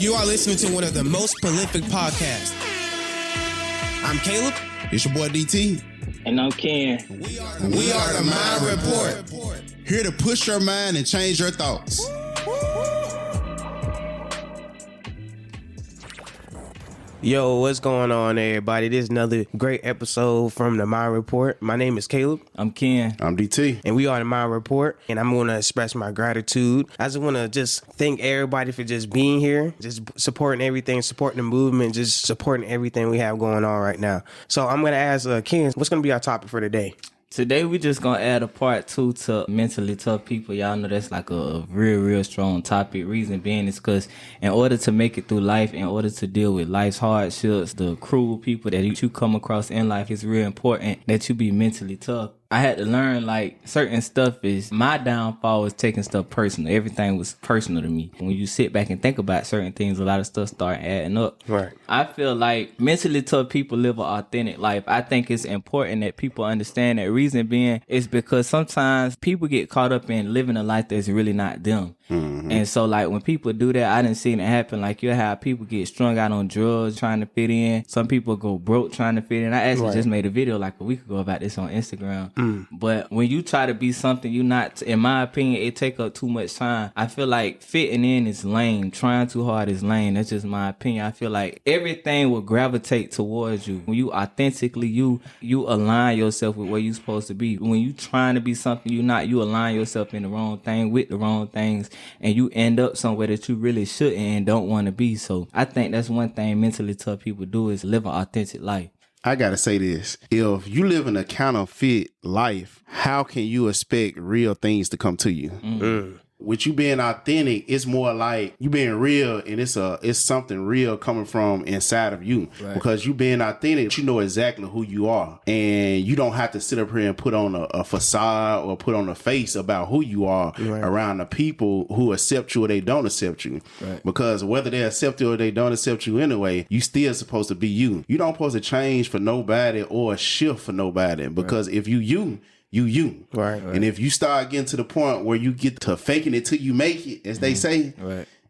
You are listening to one of the most prolific podcasts. I'm Caleb. It's your boy DT. And I'm Ken. We are the Mind Report. Here to push your mind and change your thoughts. Yo, what's going on, everybody? This is another great episode from the Mind Report. My name is Caleb. I'm Ken. I'm DT. And we are the Mind Report. And I'm going to express my gratitude. I just want to just thank everybody for just being here, just supporting everything, supporting the movement, just supporting everything we have going on right now. So I'm going to ask Ken, what's going to be our topic for today? Today, we just going to add a part 2 to mentally tough people. Y'all know that's like a real strong topic. Reason being is because in order to make it through life, in order to deal with life's hardships, the cruel people that you come across in life, it's real important that you be mentally tough. I had to learn like certain stuff is my downfall was taking stuff personal. Everything was personal to me. When you sit back and think about certain things, a lot of stuff start adding up. Right. I feel like mentally tough people live an authentic life. I think it's important that people understand that. Reason being is because sometimes people get caught up in living a life that's really not them. Mm-hmm. And so like when people do that, I didn't see it happen. Like you have people get strung out on drugs trying to fit in. Some people go broke trying to fit in. I actually just made a video like a week ago about this on Instagram. But when you try to be something you're not, in my opinion, it take up too much time. I feel like fitting in is lame. Trying too hard is lame. That's just my opinion. I feel like everything will gravitate towards you. When you authentically, you align yourself with where you're supposed to be. When you trying to be something you're not, you align yourself in the wrong thing with the wrong things, and you end up somewhere that you really shouldn't and don't want to be. So I think that's one thing mentally tough people do is live an authentic life. I gotta say this. If you live in a counterfeit life, how can you expect real things to come to you? With you being authentic, it's more like you being real, and it's something real coming from inside of you. Right. Because you being authentic, you know exactly who you are, and you don't have to sit up here and put on a facade or put on a face about who you are around the people who accept you or they don't accept you. Right. Because whether they accept you or they don't accept you anyway, you still supposed to be you. You don't supposed to change for nobody or shift for nobody. Because if you. Right. And if you start getting to the point where you get to faking it till you make it, as they say,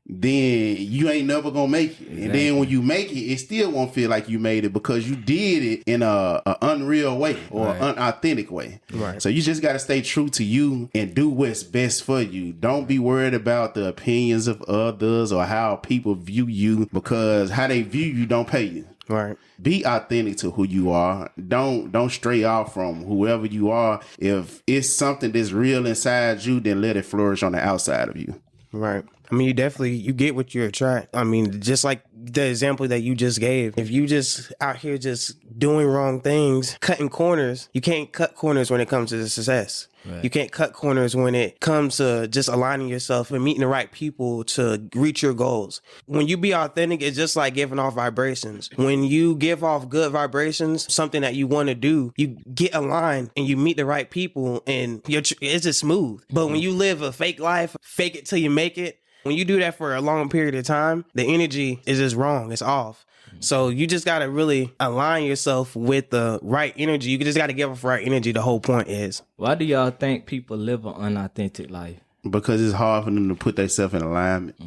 then you ain't never gonna make it. Exactly. And then when you make it, it still won't feel like you made it because you did it in a unreal way or unauthentic way. Right. So you just gotta stay true to you and do what's best for you. Don't be worried about the opinions of others or how people view you, because how they view you don't pay you. Right. Be authentic to who you are. Don't stray off from whoever you are. If it's something that's real inside you, then let it flourish on the outside of you. Right. I mean, you get what you attract. I mean, just like the example that you just gave, if you just out here just doing wrong things, cutting corners, you can't cut corners when it comes to success. Right. You can't cut corners when it comes to just aligning yourself and meeting the right people to reach your goals. When you be authentic, it's just like giving off vibrations. When you give off good vibrations, something that you want to do, you get aligned and you meet the right people and it's just smooth. But when you live a fake life, fake it till you make it, when you do that for a long period of time, the energy is just wrong. It's off. So you just got to really align yourself with the right energy. You just got to give off right energy. The whole point is. Why do y'all think people live an unauthentic life? Because it's hard for them to put themselves in alignment.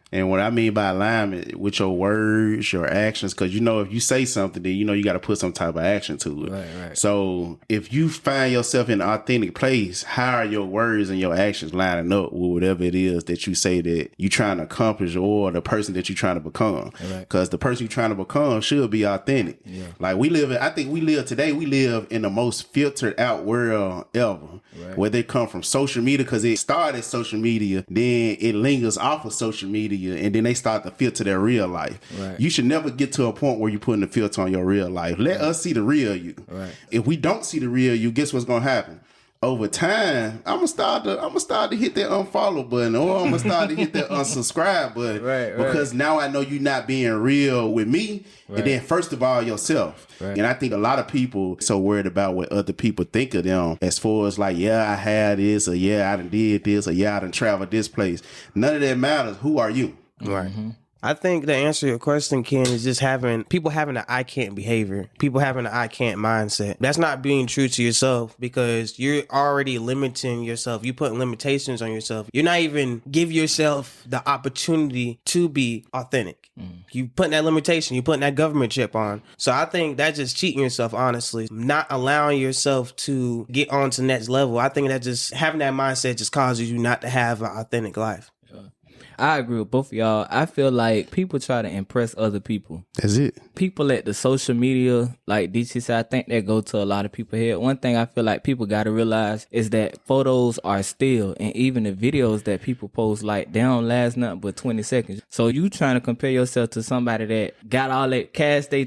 And what I mean by alignment with your words, your actions, because if you say something, then you got to put some type of action to it. Right. So if you find yourself in an authentic place, how are your words and your actions lining up with whatever it is that you say that you're trying to accomplish or the person that you're trying to become? Because the person you're trying to become should be authentic. Yeah. Like we live in the most filtered out world ever. Right. Where they come from social media, because it started social media, then it lingers off of social media, and then they start to filter their real life. Right. You should never get to a point where you're putting the filter on your real life. Let us see the real you. Right. If we don't see the real you, guess what's gonna happen? Over time, I'm gonna start to hit that unfollow button, or I'm gonna start to hit that unsubscribe button, because now I know you're not being real with me, and then first of all yourself. And I think a lot of people so worried about what other people think of them, as far as like, I had this, or I done did this, or I done traveled this place. None of that matters. Who are you? Right. I think the answer to your question, Ken, is just people having an I can't behavior. People having an I can't mindset. That's not being true to yourself because you're already limiting yourself. You putting limitations on yourself. You're not even give yourself the opportunity to be authentic. You putting that limitation. You putting that government chip on. So I think that's just cheating yourself, honestly. Not allowing yourself to get on to the next level. I think that just having that mindset just causes you not to have an authentic life. I agree with both of y'all. I feel like people try to impress other people. That's it. People at the social media, like DC said, I think that go to a lot of people's head. One thing I feel like people got to realize is that photos are still, and even the videos that people post, like they don't last nothing but 20 seconds. So you trying to compare yourself to somebody that got all that cash 2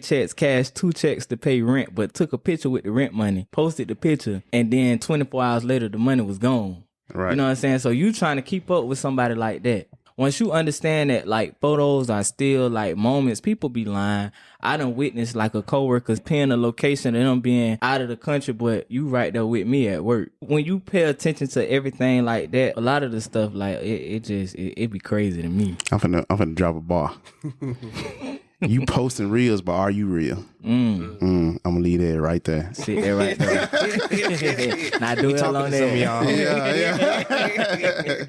checks to pay rent, but took a picture with the rent money, posted the picture, and then 24 hours later, the money was gone. Right. You know what I'm saying? So you trying to keep up with somebody like that. Once you understand that, like, photos are still, like, moments, people be lying. I done witnessed, like, a coworker's pin a location and them being out of the country, but you right there with me at work. When you pay attention to everything like that, a lot of the stuff, like, it be crazy to me. I'm finna drop a bar. You posting reels, but are you real? I'm gonna leave that right there. Sit there right there. Now do it on there. Yeah.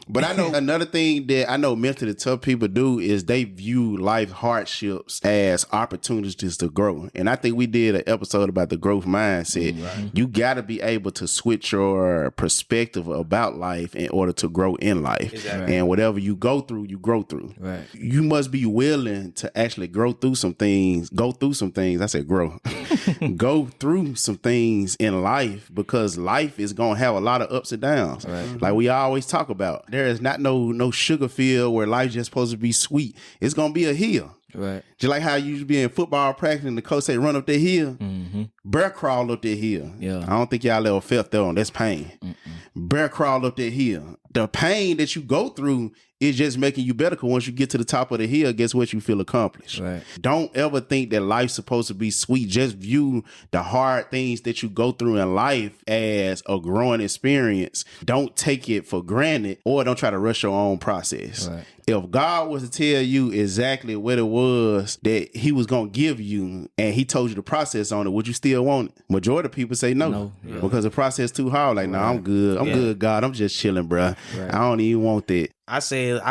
But I know another thing that I know mentally tough people do is they view life hardships as opportunities to grow. And I think we did an episode about the growth mindset. Right. You got to be able to switch your perspective about life in order to grow in life. Exactly. And whatever you go through, you grow through. Right. You must be willing to actually go through some things. I said grow. Go through some things in life because life is going to have a lot of ups and downs. Right. Like we always talk about. There is not no sugar field where life's just supposed to be sweet. It's going to be a hill. Right. Just like how you used to be in football practice and the coach say run up that hill. Bear crawl up that hill. Yeah. I don't think y'all ever felt that one. That's pain. Bear crawl up that hill. The pain that you go through is just making you better because once you get to the top of the hill, guess what? You feel accomplished. Right. Don't ever think that life's supposed to be sweet. Just view the hard things that you go through in life as a growing experience. Don't take it for granted or don't try to rush your own process. Right. If God was to tell you exactly what it was that he was going to give you and he told you the process on it, would you still want it? Majority of people say no. Because the process too hard. Like, no, I'm good. I'm good, God. I'm just chilling, bro. Right. I don't even want that. I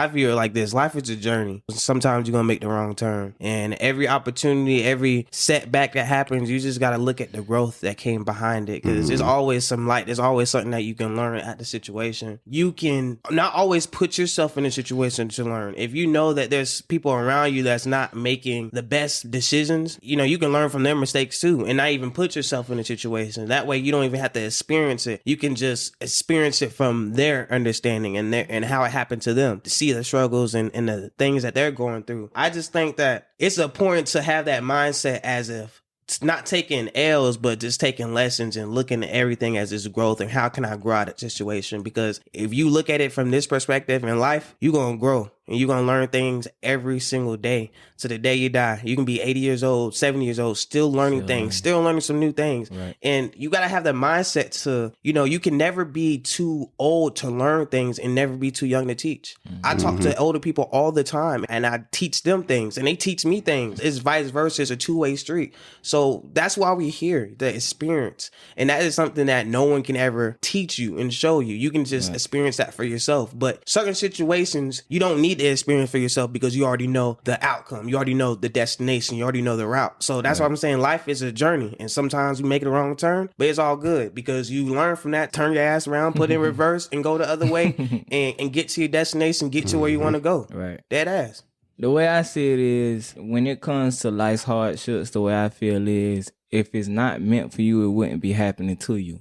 view it like this. Life is a journey. Sometimes you're going to make the wrong turn. And every opportunity, every setback that happens, you just got to look at the growth that came behind it. Because there's always some light. There's always something that you can learn at the situation. You can not always put yourself in a situation to learn. If you know that there's people around you that's not making the best decisions, you can learn from their mistakes too. And not even put yourself in a situation. That way you don't even have to experience it. You can just experience it from their understanding and how it happened to them, to see the struggles and the things that they're going through. I just think that it's important to have that mindset as if it's not taking L's, but just taking lessons and looking at everything as this growth and how can I grow out of the situation? Because if you look at it from this perspective in life, you're going to grow. And you're going to learn things every single day to the day you die. You can be 80 years old, 70 years old, still learning things, still learning some new things. Right. And you got to have the mindset to, you can never be too old to learn things and never be too young to teach. I talk to older people all the time and I teach them things and they teach me things. It's vice versa. It's a two-way street. So that's why we're here, the experience. And that is something that no one can ever teach you and show you. You can just experience that for yourself. But certain situations, you don't need the experience for yourself because you already know the outcome. You already know the destination. You already know the route. So that's why I'm saying life is a journey. And sometimes you make the wrong turn, but it's all good because you learn from that, turn your ass around, put in reverse and go the other way and get to your destination, get to where you want to go. Right. Dead ass. The way I see it is when it comes to life's hardships, the way I feel is if it's not meant for you, it wouldn't be happening to you.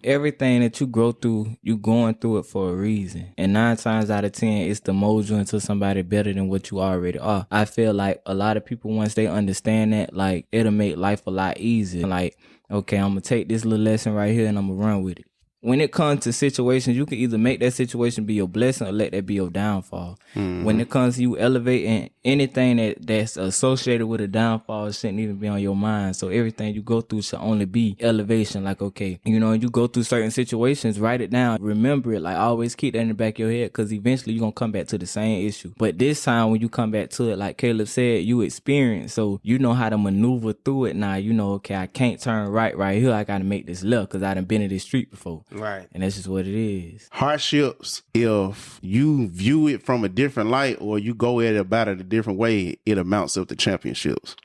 Everything that you go through, you going through it for a reason. And 9 times out of 10, it's to mold you into somebody better than what you already are. I feel like a lot of people, once they understand that, like, it'll make life a lot easier. Like, okay, I'm going to take this little lesson right here and I'm going to run with it. when it comes to situations, you can either make that situation be your blessing or let that be your downfall. When it comes to you elevating anything that's associated with a downfall, shouldn't even be on your mind. So everything you go through should only be elevation. Like, okay, you know, you go through certain situations, write it down, remember it. Like, always keep that in the back of your head, because eventually you're going to come back to the same issue. But this time when you come back to it, like Caleb said, you experience, so you know how to maneuver through it now. You know, okay, I can't turn right here. I got to make this left because I done been in this street before. Right. And that's just what it is. Hardships, if you view it from a different light or you go at it about it a different way, it amounts up to championships.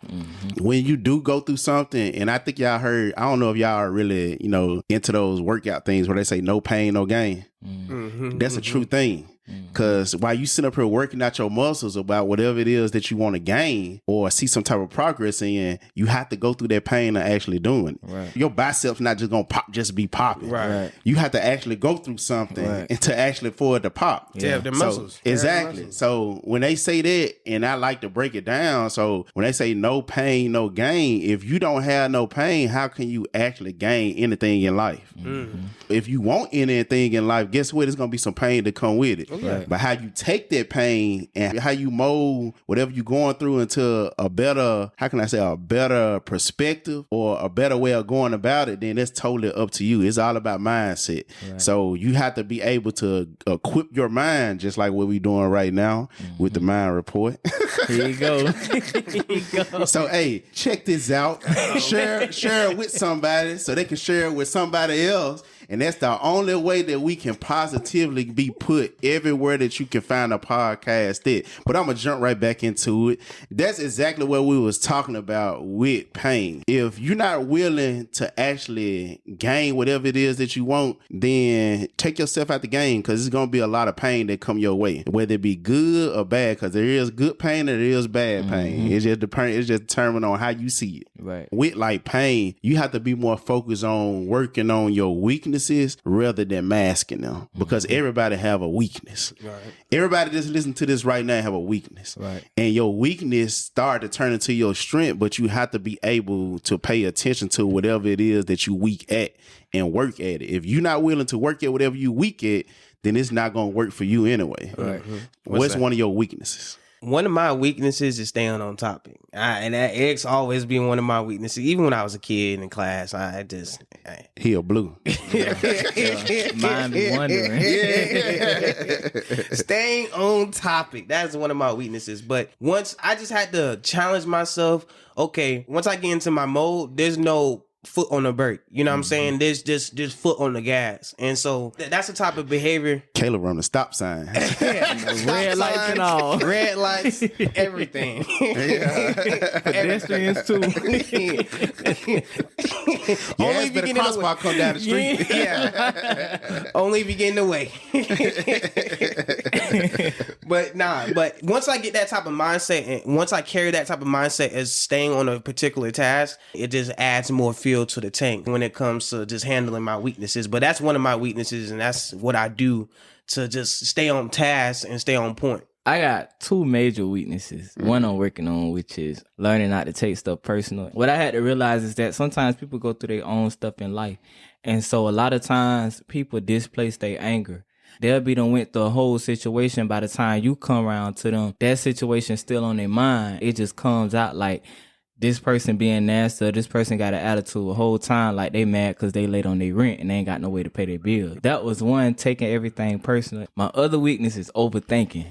When you do go through something, and I think y'all heard, I don't know if y'all are really, you know, into those workout things where they say no pain, no gain. That's a true thing. Because while you sit up here working out your muscles about whatever it is that you want to gain or see some type of progress in, you have to go through that pain of actually doing it. Right. Your biceps not just going to pop, just be popping. Right. You have to actually go through something and to actually for it to pop. Yeah, the muscles. Exactly. So when they say that, and I like to break it down, so when they say no pain, no gain, if you don't have no pain, how can you actually gain anything in life? If you want anything in life, guess what? There's going to be some pain to come with it. Right. But how you take that pain and how you mold whatever you're going through into a better, how can I say, a better perspective or a better way of going about it, then that's totally up to you. It's all about mindset. Right. So you have to be able to equip your mind, just like what we're doing right now with the Mind Report. Here you go. Here you go. So, hey, check this out. Share it with somebody so they can share it with somebody else. And that's the only way that we can positively be put everywhere that you can find a podcast at. But I'm going to jump right back into it. That's exactly what we was talking about with pain. If you're not willing to actually gain whatever it is that you want, then take yourself out the game, because it's going to be a lot of pain that come your way, whether it be good or bad, because there is good pain and there is bad pain. It's just determined on how you see it. Right. With like pain, you have to be more focused on working on your weaknesses rather than masking them, because everybody have a weakness. Right. Everybody that's listening to this right now have a weakness. Right. And your weakness start to turn into your strength, but you have to be able to pay attention to whatever it is that you weak at and work at it. If you're not willing to work at whatever you weak at, then it's not going to work for you anyway. Right. What's one of your weaknesses? One of my weaknesses is staying on topic. And it's always been one of my weaknesses. Even when I was a kid in class, He a blue. Mind be wondering. Staying on topic. That's one of my weaknesses. But once I just had to challenge myself, okay, once I get into my mode, there's no foot on the brake. You know what I'm saying? There's just foot on the gas. And so that's the type of behavior. Caleb run the stop sign. Red lights and all. Red lights, everything. Pedestrians too. Only if the crosswalk come down the street. Yeah. Only if you get in the way. But once I get that type of mindset, and once I carry that type of mindset as staying on a particular task, it just adds more fuel to the tank when it comes to just handling my weaknesses. But that's one of my weaknesses, and that's what I do to just stay on task and stay on point. I got two major weaknesses. One I'm working on, which is learning not to take stuff personal. What I had to realize is that sometimes people go through their own stuff in life. And so a lot of times people displace their anger. They'll be done went through a whole situation. By the time you come around to them, that situation's still on their mind. It just comes out like this person being nasty, or this person got an attitude the whole time like they mad because they late on their rent and they ain't got no way to pay their bills. That was one, taking everything personal. My other weakness is overthinking.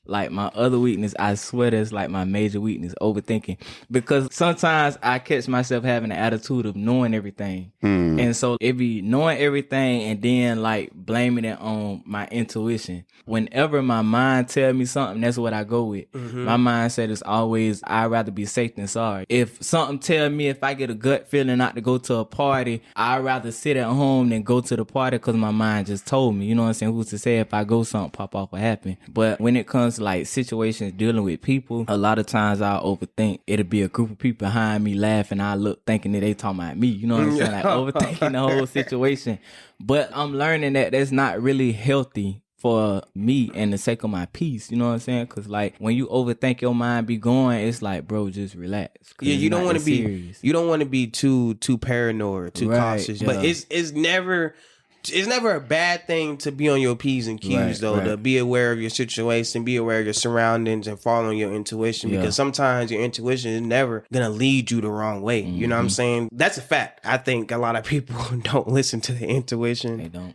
Like my other weakness, I swear that's like my major weakness, overthinking. Because sometimes I catch myself having an attitude of knowing everything. And so it be knowing everything and then like blaming it on my intuition. Whenever my mind tell me something, that's what I go with. My mindset is always, I'd rather be safe than sorry. If something tell me, if I get a gut feeling not to go to a party, I'd rather sit at home than go to the party because my mind just told me. You know what I'm saying? Who's to say if I go, something pop off or happen. But when it comes to like situations dealing with people, a lot of times I'll overthink. It'll be a group of people behind me laughing. I look thinking that they talking about me. You know what I'm saying? Like overthinking the whole situation. But I'm learning that that's not really healthy for me and the sake of my peace. You know what I'm saying? Because like when you overthink your mind be going, it's like, bro, just relax. Yeah, you don't want to be serious. you don't want to be too paranoid, too cautious. But it's never a bad thing to be on your P's and Q's to be aware of your situation, be aware of your surroundings, and following your intuition, because sometimes your intuition is never gonna lead you the wrong way. You know what I'm saying? That's a fact. I think a lot of people don't listen to their intuition. They don't.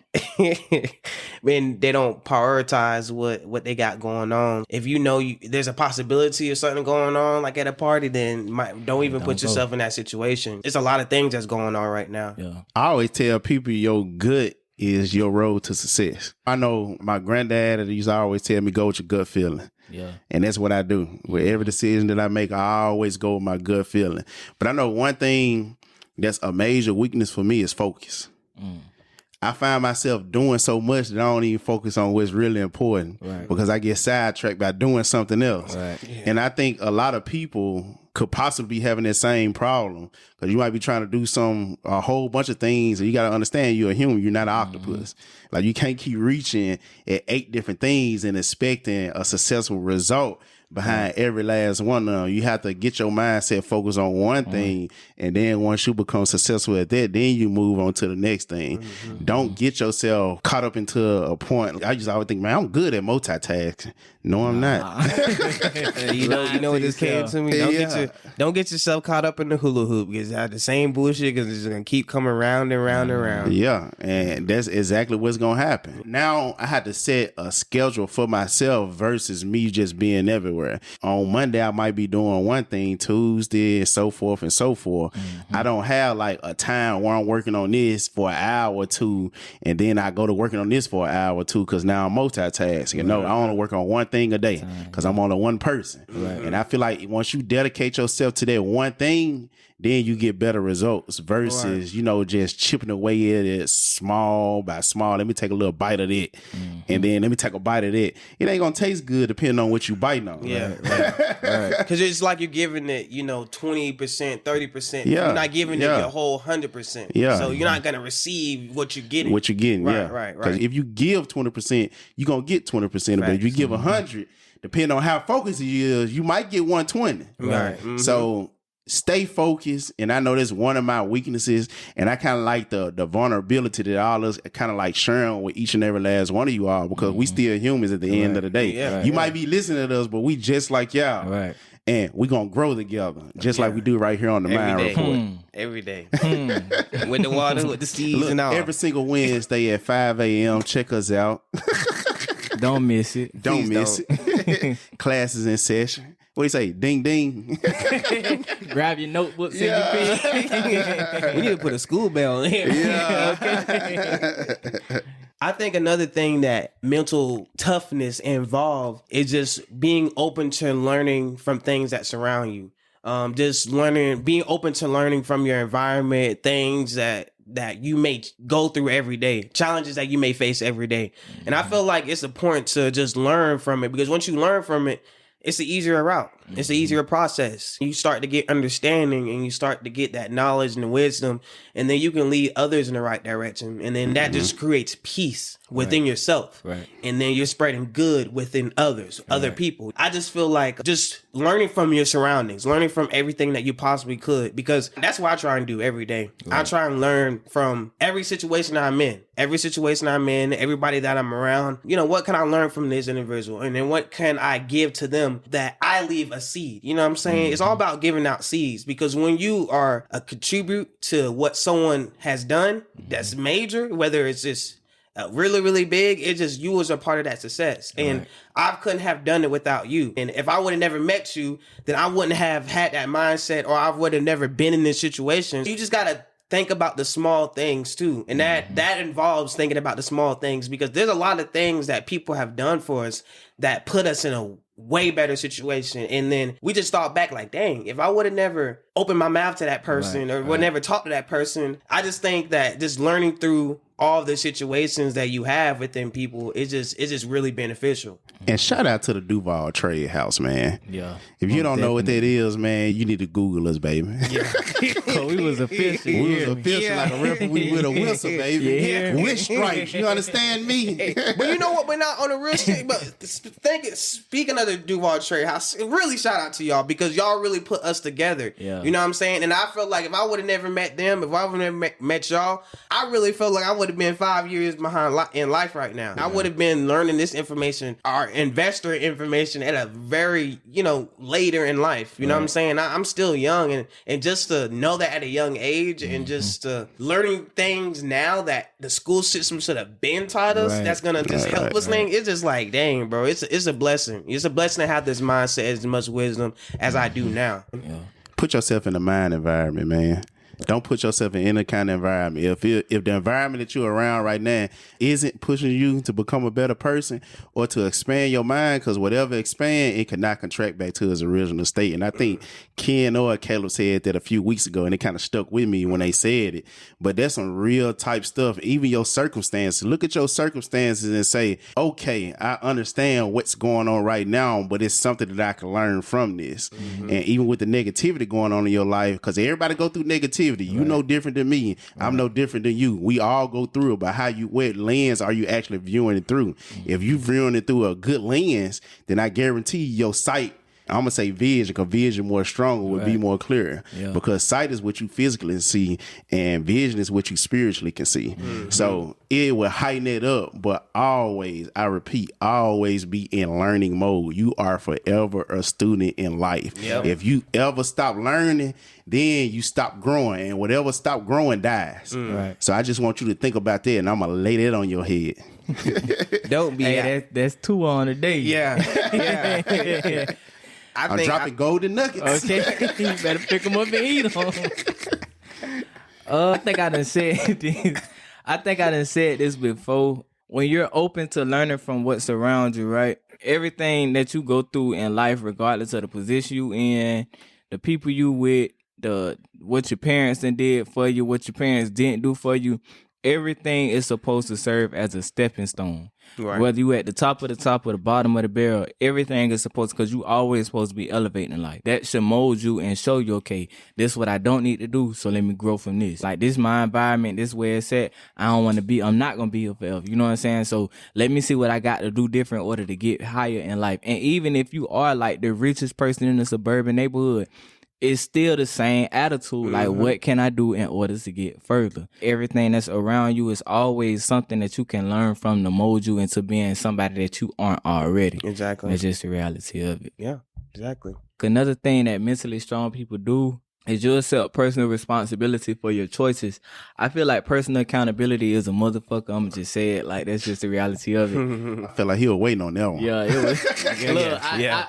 And they don't prioritize what they got going on. If you know there's a possibility of something going on like at a party, then don't even put yourself in that situation. It's a lot of things that's going on right now. Yeah. I always tell people your gut is your road to success. I know my granddad used to always tell me, go with your gut feeling. Yeah. And that's what I do. With every decision that I make, I always go with my gut feeling. But I know one thing that's a major weakness for me is focus. I find myself doing so much that I don't even focus on what's really important because I get sidetracked by doing something else. Right. Yeah. And I think a lot of people could possibly be having that same problem because you might be trying to do a whole bunch of things, and you got to understand you're a human. You're not an octopus. Like you can't keep reaching at 8 different things and expecting a successful result behind every last one of them. You have to get your mindset focused on one thing, and then once you become successful at that, then you move on to the next thing. Don't get yourself caught up into a point. I just always think, man, I'm good at multitasking. No, I'm not. you know what this came to me? Don't get yourself caught up in the hula hoop, because I have the same bullshit, because it's going to keep coming round and round and round. Yeah, and that's exactly what's going to happen. Now I had to set a schedule for myself versus me just being everywhere. On Monday, I might be doing one thing, Tuesday, and so forth and so forth. I don't have like a time where I'm working on this for an hour or two, and then I go to working on this for an hour or two, because now I'm multitasking. You know, I only work on one thing a day because I'm only one person. And I feel like once you dedicate yourself to that one thing, then you get better results versus, just chipping away at it small by small. Let me take a little bite of it. And then let me take a bite of that. It ain't going to taste good depending on what you biting on. Yeah. Right. Because it's like you're giving it, 20%, 30%. Yeah. You're not giving it your whole 100%. Yeah. So you're not going to receive what you're getting. Right. Because if you give 20%, you're going to get 20%. But if you give 100, depending on how focused you is, you might get 120. Right. So stay focused, and I know that's one of my weaknesses, and I kind of like the vulnerability that all us kind of like sharing with each and every last one of you all, because we still humans at the end of the day. You might be listening to us, but we just like y'all. Right. And we're going to grow together, just like we do right here on the Mind Report. Every day. With the water, with the seeds and all. Every single Wednesday at 5 a.m. Check us out. Don't miss it. Don't miss it. Classes in session. What do you say? Ding, ding. Grab your notebooks and your pen. We need to put a school bell in here. Yeah. I think another thing that mental toughness involves is just being open to learning from things that surround you. Being open to learning from your environment, things that you may go through every day, challenges that you may face every day. And I feel like it's important to just learn from it, because once you learn from it, it's an easier route. It's an easier process. You start to get understanding, and you start to get that knowledge and wisdom, and then you can lead others in the right direction. And then that just creates peace within yourself. Right. And then you're spreading good within others, other people. I just feel like just learning from your surroundings, learning from everything that you possibly could, because that's what I try and do every day. Right. I try and learn from every situation I'm in. Everybody that I'm around, what can I learn from this individual? And then what can I give to them that I leave a seed? You know what I'm saying? It's all about giving out seeds, because when you are a contribute to what someone has done that's major, whether it's just really, really big, it's just you as a part of that success. And I couldn't have done it without you. And if I would have never met you, then I wouldn't have had that mindset, or I would have never been in this situation. You just got to think about the small things too. And that involves thinking about the small things, because there's a lot of things that people have done for us that put us in a way better situation. And then we just thought back like, dang, if I would have never open my mouth to that person or would never talk to that person. I just think that just learning through all the situations that you have within people, it's just really beneficial. And shout out to the Duval Trade House, man. Yeah. If you don't know what that is, man, you need to Google us, baby. Yeah. We was official. We was official like a referee with a whistle, baby. Yeah. With stripes. You understand me? But you know what? We're not on the real shit. But speaking of the Duval Trade House, really shout out to y'all because y'all really put us together. Yeah. You know what I'm saying? And I feel like if I would have never met them, if I would have never met y'all, I really feel like I would have been 5 years behind in life right now. I would have been learning this information, our investor information, at a very, later in life. You know what I'm saying? I'm still young, and just to know that at a young age, and just learning things now that the school system should have been taught us, that's gonna just help us. Thing, it's just like, dang, bro, it's a blessing. It's a blessing to have this mindset, as much wisdom as I do now. Yeah. Put yourself in the mind environment, man. Don't put yourself in any kind of environment. If the environment that you're around right now isn't pushing you to become a better person or to expand your mind, because whatever expand, it cannot contract back to its original state. And I think Ken or Caleb said that a few weeks ago, and it kind of stuck with me when they said it. But that's some real type stuff. Even your circumstances. Look at your circumstances and say, okay, I understand what's going on right now, but it's something that I can learn from this. And even with the negativity going on in your life, because everybody go through negativity. You know different than me. I'm no different than you. We all go through it, but what lens are you actually viewing it through? If you viewing it through a good lens, then I guarantee your sight, I'm going to say vision, because vision more stronger would be more clear. Yeah. Because sight is what you physically see, and vision is what you spiritually can see. So it will heighten it up, but always, I repeat, always be in learning mode. You are forever a student in life. Yep. If you ever stop learning, then you stop growing, and whatever stop growing dies. Right. So I just want you to think about that, and I'm going to lay that on your head. Don't be that's 2 on a day. Yeah. I'm dropping golden nuggets. Okay, you better pick them up and eat them. I think I done said this. I think I done said this before. When you're open to learning from what's around you, right? Everything that you go through in life, regardless of the position you in, the people you with, what your parents done did for you, what your parents didn't do for you, everything is supposed to serve as a stepping stone. Right. Whether you at the top or the bottom of the barrel, everything is supposed, because you always supposed to be elevating in life. That should mold you and show you, okay, this is what I don't need to do, so let me grow from this. Like, this is my environment, this is where it's at. I'm not going to be here forever. You know what I'm saying? So let me see what I got to do different in order to get higher in life. And even if you are like the richest person in a suburban neighborhood, it's still the same attitude. Like, what can I do in order to get further? Everything that's around you is always something that you can learn from to mold you into being somebody that you aren't already. Exactly. That's just the reality of it. Yeah, exactly. Another thing that mentally strong people do is you accept personal responsibility for your choices. I feel like personal accountability is a motherfucker. I'm just say it like that's just the reality of it. I feel like he was waiting on that one. Yeah, it was.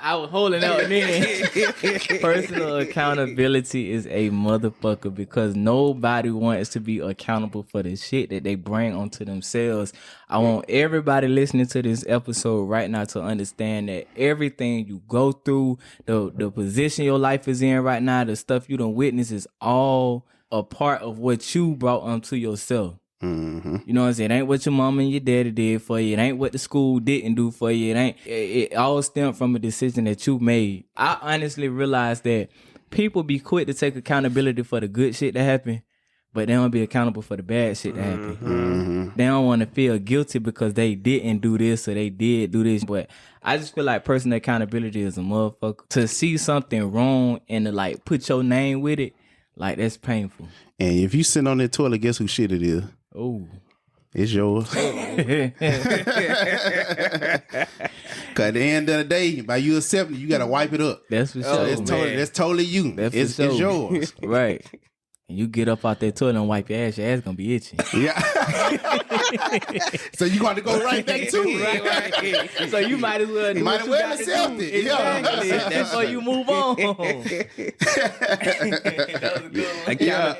I was holding out then. Personal accountability is a motherfucker, because nobody wants to be accountable for the shit that they bring onto themselves. I want everybody listening to this episode right now to understand that everything you go through, the position your life is in right now, the stuff you don't witness, is all a part of what you brought onto yourself. You know what I'm saying? It ain't what your mama and your daddy did for you. It ain't what the school didn't do for you. It all stemmed from a decision that you made. I honestly realized that people be quick to take accountability for the good shit that happened, but they don't be accountable for the bad shit that happened. They don't want to feel guilty because they didn't do this or they did do this. But I just feel like personal accountability is a motherfucker. To see something wrong and to like put your name with it, like, that's painful. And if you sit on that toilet, guess who shit it is? Oh. It's yours. Cause at the end of the day, by you accepting, you gotta wipe it up. That's for sure. That's totally you. It's yours. Right. And you get up out that toilet and wipe your ass gonna be itching. Yeah. So you got to go right back to it. Right. So you might as well do what you got to do. Exactly. Yeah. Before you move on. That was a good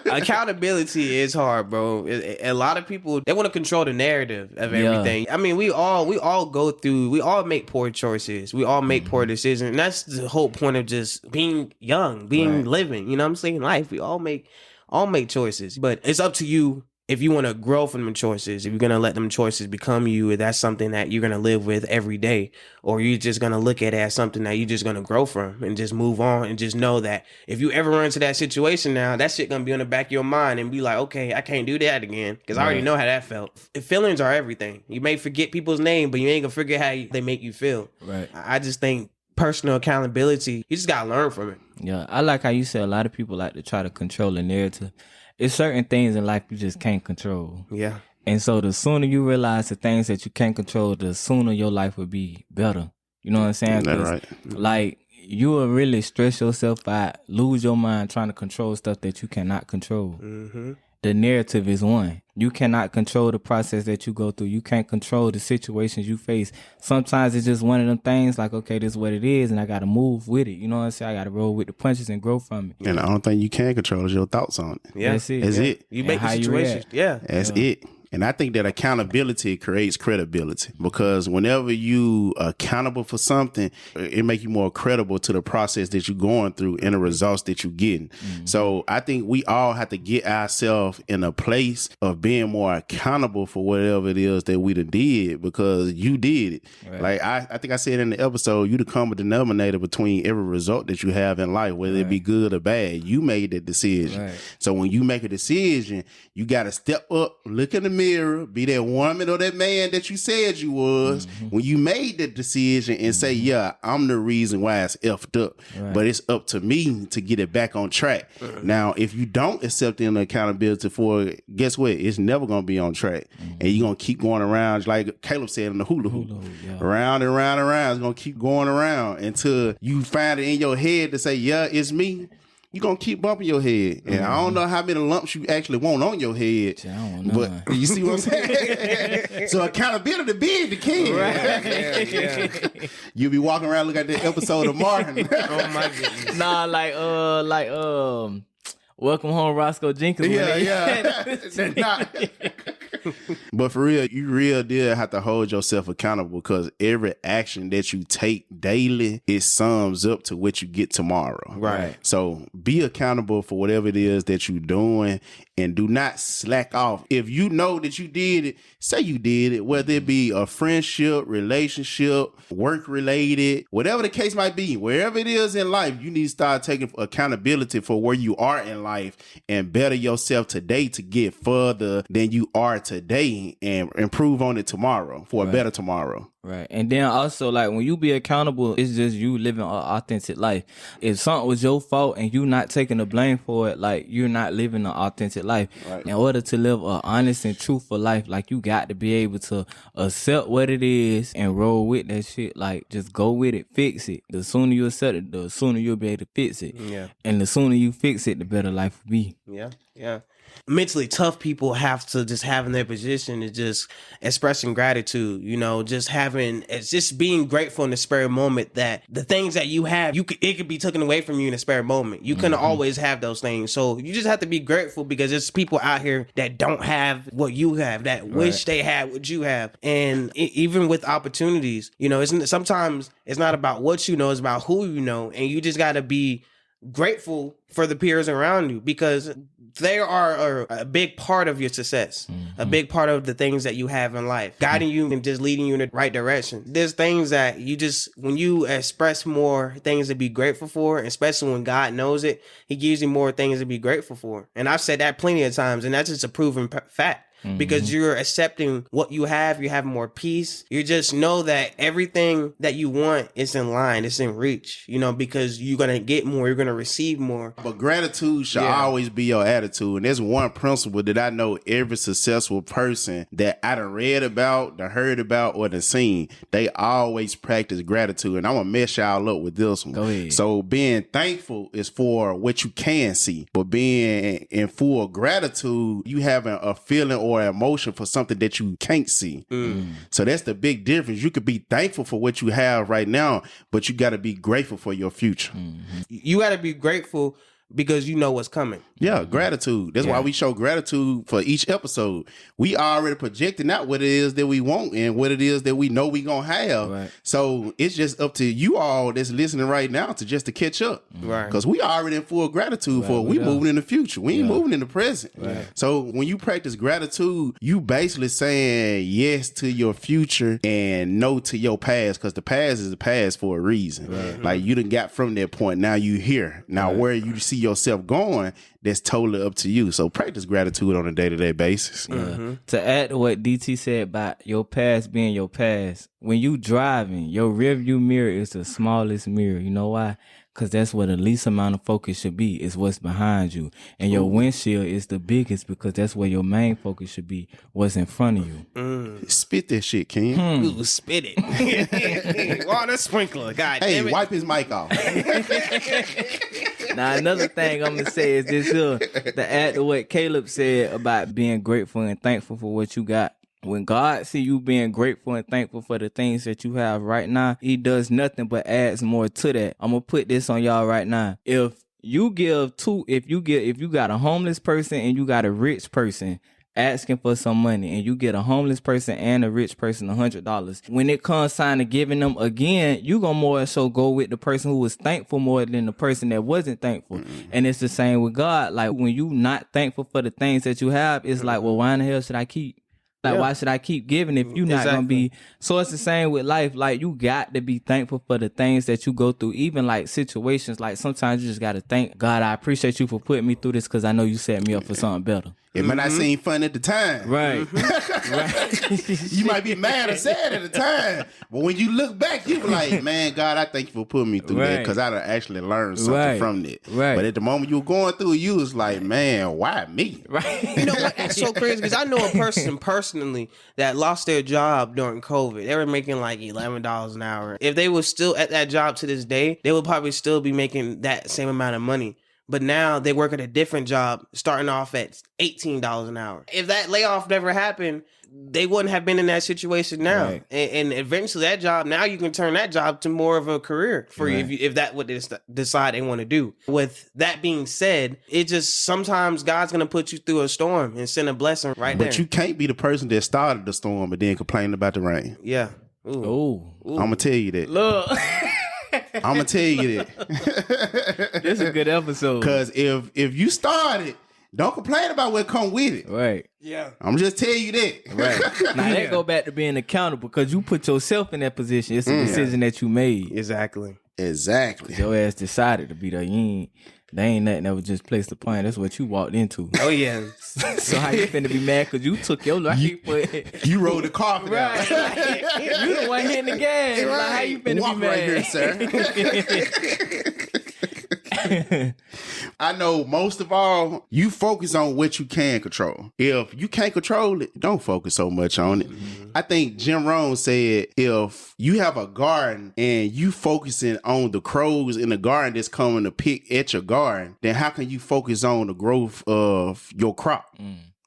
one. Accountability is hard, bro. A lot of people, they want to control the narrative of everything. I mean, we all make poor choices. We all make poor decisions. And that's the whole point of just being young, living. You know what I'm saying? Life. We all make choices. But it's up to you if you want to grow from them choices, if you're going to let them choices become you, if that's something that you're going to live with every day, or you're just going to look at it as something that you're just going to grow from and just move on and just know that if you ever run into that situation now, that shit going to be on the back of your mind and be like, okay, I can't do that again because I already know how that felt. Feelings are everything. You may forget people's name, but you ain't going to forget how they make you feel. Right. I just think personal accountability, you just got to learn from it. Yeah. I like how you said a lot of people like to try to control the narrative. It's certain things in life you just can't control. Yeah. And so the sooner you realize the things that you can't control, the sooner your life will be better. You know what I'm saying? That's right. Like, you will really stress yourself out, lose your mind trying to control stuff that you cannot control. Mm-hmm. The narrative is one. You cannot control the process that you go through. You can't control the situations you face. Sometimes it's just one of them things like, okay, this is what it is, and I got to move with it. You know what I'm saying? I got to roll with the punches and grow from it. And the only thing you can control is your thoughts on it. Yeah. That's it. That's it. You make the situation. Yeah. That's it. And I think that accountability creates credibility because whenever you accountable for something, it make you more credible to the process that you're going through and the results that you're getting. Mm-hmm. So I think we all have to get ourselves in a place of being more accountable for whatever it is that we done did because you did it. Right. Like I think I said in the episode, you the common denominator between every result that you have in life, whether it be good or bad. You made that decision. Right. So when you make a decision, you got to step up, look in the mirror, be that woman or that man that you said you was when you made that decision and say, yeah, I'm the reason why it's effed up. Right. But it's up to me to get it back on track. Now, if you don't accept any accountability for it, guess what? It's never going to be on track. And you're going to keep going around, like Caleb said in the hula hoop. Round and round and round. It's going to keep going around until you find it in your head to say, yeah, it's me. You're going to keep bumping your head. And I don't know how many lumps you actually want on your head. I don't know. But you see what I'm saying? So accountability big the king. Right. Yeah. You'll be walking around looking at the episode of Martin. Oh my goodness. Nah, like Welcome Home Roscoe Jenkins. Yeah. But for real, you real deal have to hold yourself accountable because every action that you take daily, it sums up to what you get tomorrow. Right. So be accountable for whatever it is that you're doing and do not slack off. If you know that you did it, say you did it, whether it be a friendship, relationship, work related, whatever the case might be, wherever it is in life, you need to start taking accountability for where you are in life and better yourself today to get further than you are today and improve on it tomorrow for a better tomorrow. Right. And then also, like, when you be accountable, it's just you living an authentic life. If something was your fault and you not taking the blame for it, like, you're not living an authentic life. Right. In order to live an honest and truthful life, like, you got to be able to accept what it is and roll with that shit. Like, just go with it, fix it. The sooner you accept it, the sooner you'll be able to fix it. Yeah. And the sooner you fix it, the better life will be. Yeah. Yeah. Mentally tough people have to just have in their position is just expressing gratitude, you know, it's just being grateful in the spare moment that the things that you have, it could be taken away from you in a spare moment. You couldn't always have those things. So you just have to be grateful because there's people out here that don't have what you have, that wish they had what you have. And even with opportunities, you know, sometimes it's not about what you know, it's about who you know. And you just got to be grateful for the peers around you because they are a big part of your success, a big part of the things that you have in life, guiding you and just leading you in the right direction. There's things that when you express more things to be grateful for, especially when God knows it, he gives you more things to be grateful for. And I've said that plenty of times, and that's just a proven fact. Because you're accepting what you have more peace. You just know that everything that you want is in line, it's in reach, you know, because you're going to get more, you're going to receive more. But gratitude should always be your attitude. And there's one principle that I know every successful person that I done read about, done heard about, or done seen, they always practice gratitude. And I'm going to mess y'all up with this one. Go ahead. So being thankful is for what you can see, but being in full gratitude, you having a feeling or emotion for something that you can't see. So that's the big difference. You could be thankful for what you have right now, but you got to be grateful for your future. You got to be grateful because you know what's coming. Yeah, gratitude. That's why we show gratitude for each episode. We already projecting out what it is that we want and what it is that we know we gonna have. Right. So it's just up to you all that's listening right now to catch up. Right. Because we already in full gratitude for it. We moving in the future. We ain't moving in the present. Right. So when you practice gratitude, you basically saying yes to your future and no to your past, because the past is the past for a reason. Right. Like you done got from that point. Now you here. Now where you see yourself going, that's totally up to you. So practice gratitude on a day-to-day basis. To add to what DT said about your past being your past, when you driving, your rearview mirror is the smallest mirror. You know why? Because that's where the least amount of focus should be, is what's behind you. And your windshield is the biggest, because that's where your main focus should be, what's in front of you. Spit that shit, Ken. Ooh, spit it. Water sprinkler. God Hey, damn it. wipe his mic off. Now, another thing I'm going to say is this here, to add to what Caleb said about being grateful and thankful for what you got. When God see you being grateful and thankful for the things that you have right now, he does nothing but adds more to that. I'm going to put this on y'all right now. If you got a homeless person and you got a rich person asking for some money, and you get a homeless person and a rich person $100, when it comes time to giving them again, you gonna more so go with the person who was thankful more than the person that wasn't thankful. And it's the same with God. Like, when you not thankful for the things that you have, it's like, well, why in the hell should I keep? Like, why should I keep giving if you're not going to be? So it's the same with life. Like, you got to be thankful for the things that you go through, even like situations. Like, sometimes you just got to thank God, I appreciate you for putting me through this, because I know you set me up for something better. It might not seem fun at the time. Right. Right. You might be mad or sad at the time. But when you look back, you be like, man, God, I thank you for putting me through that, because I done actually learned something from it. Right. But at the moment you were going through it, you was like, man, why me? Right. You know what? That's so crazy, because I know a person personally that lost their job during COVID. They were making like $11 an hour. If they were still at that job to this day, they would probably still be making that same amount of money. But now they work at a different job, starting off at $18 an hour. If that layoff never happened, they wouldn't have been in that situation now. Right. And eventually that job, now you can turn that job to more of a career for you if that's what they decide they want to do. With that being said, it just, sometimes God's going to put you through a storm and send a blessing there. But you can't be the person that started the storm but then complain about the rain. Yeah. Ooh. Oh, I'm going to tell you that. look. I'm going to tell you that. This is a good episode. Because if you started, don't complain about what come with it. Right. Yeah. I'm just tell you that. Right. Now, that go back to being accountable, because you put yourself in that position. It's a decision that you made. Exactly. Exactly. Your ass decided to be there. They ain't nothing that was just placed upon. That's what you walked into. Oh, yeah. So how you finna be mad because you took your life for it? You rolled the carpet out. Right. You the one hitting the gas. Like, how you finna Walk be mad? right here, sir. I know most of all, you focus on what you can control. If you can't control it, don't focus so much on it. I think Jim Rohn said, if you have a garden and you focusing on the crows in the garden that's coming to pick at your garden, then how can you focus on the growth of your crop?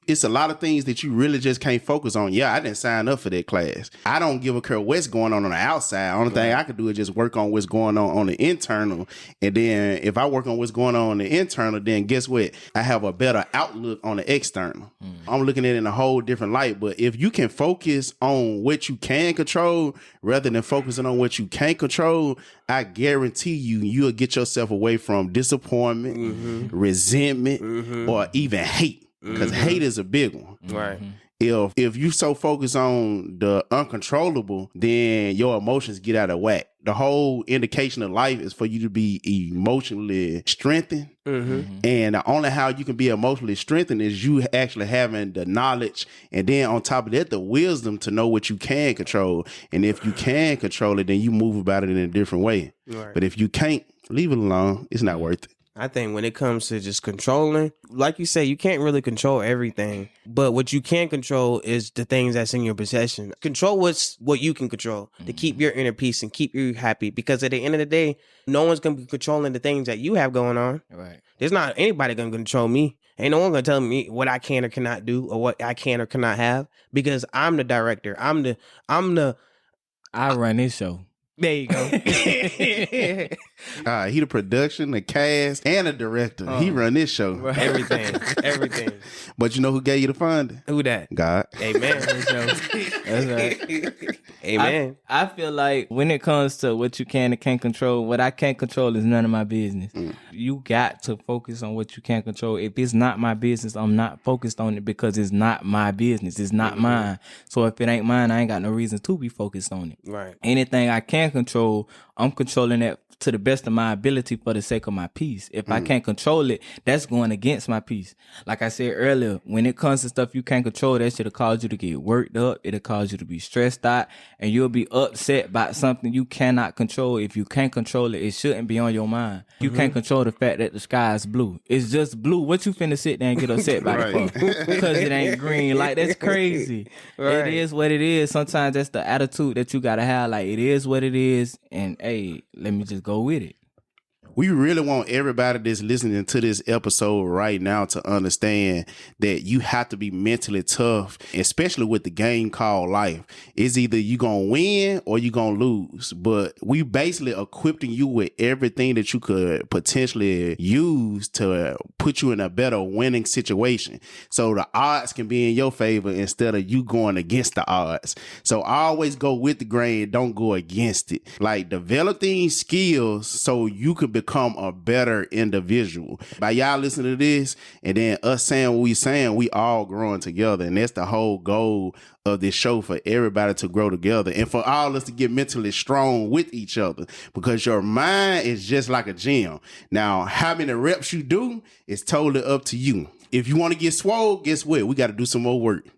It's a lot of things that you really just can't focus on. Yeah, I didn't sign up for that class. I don't give a care what's going on the outside. Only thing I can do is just work on what's going on the internal. And then if I work on what's going on the internal, then guess what? I have a better outlook on the external. I'm looking at it in a whole different light. But if you can focus on what you can control rather than focusing on what you can't control, I guarantee you'll get yourself away from disappointment, resentment, or even hate. Because hate is a big one. Right. If you so focus on the uncontrollable, then your emotions get out of whack. The whole indication of life is for you to be emotionally strengthened. And the only how you can be emotionally strengthened is you actually having the knowledge, and then on top of that, the wisdom to know what you can control. And if you can control it, then you move about it in a different way. Right. But if you can't, leave it alone. It's not worth it. I think when it comes to just controlling, like you say, you can't really control everything. But what you can control is the things that's in your possession. Control what you can control to keep your inner peace and keep you happy. Because at the end of the day, no one's going to be controlling the things that you have going on. Right. There's not anybody going to control me. Ain't no one going to tell me what I can or cannot do or what I can or cannot have, because I'm the director. I run this show. There you go. He the production, the cast, and the director. He run this show. Everything. But you know who gave you the funding? Who that? God. Amen. That's right. Amen. I feel like when it comes to what you can and can't control, what I can't control is none of my business. You got to focus on what you can control. If it's not my business, I'm not focused on it because it's not my business. It's not mine. So if it ain't mine, I ain't got no reason to be focused on it. Right. Anything I can control, I'm controlling that to the best of my ability for the sake of my peace. If I can't control it, that's going against my peace. Like I said earlier, when it comes to stuff you can't control, that should have caused you to get worked up. It'll cause you to be stressed out, and you'll be upset about something you cannot control. If you can't control it, it shouldn't be on your mind. You can't control the fact that the sky is blue. It's just blue. What you finna sit there and get upset about it for? Because it ain't green. Like, that's crazy. Right. It is what it is. Sometimes that's the attitude that you gotta have. Like, it is what it is, and hey, let me just go with it. We really want everybody that's listening to this episode right now to understand that you have to be mentally tough, especially with the game called life. It's either you gonna win or you gonna lose. But we basically equipping you with everything that you could potentially use to put you in a better winning situation. So the odds can be in your favor instead of you going against the odds. So always go with the grain, don't go against it. Like, develop these skills so you can become a better individual. By y'all listening to this and then us saying what we saying, we all growing together. And that's the whole goal of this show, for everybody to grow together and for all of us to get mentally strong with each other, because your mind is just like a gym. Now, how many reps you do is totally up to you. If you want to get swole, guess what? We got to do some more work.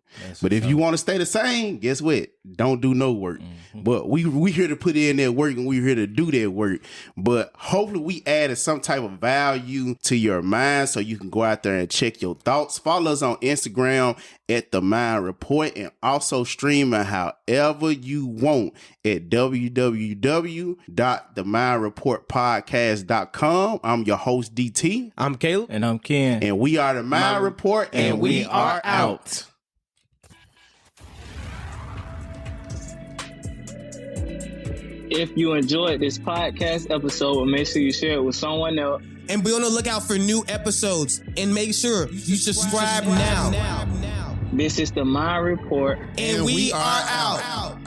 But if you want to stay the same, guess what? Don't do no work. But we here to put in that work, and we here to do that work. But hopefully we added some type of value to your mind so you can go out there and check your thoughts. Follow us on Instagram at The Mind Report, and also streaming however you want at www.themindreportpodcast.com. I'm your host, DT. I'm Caleb. And I'm Ken. And we are The Mind Report, and we are out. If you enjoyed this podcast episode, make sure you share it with someone else. And be on the lookout for new episodes. And make sure you subscribe now. This is The Mind Report. And we are out.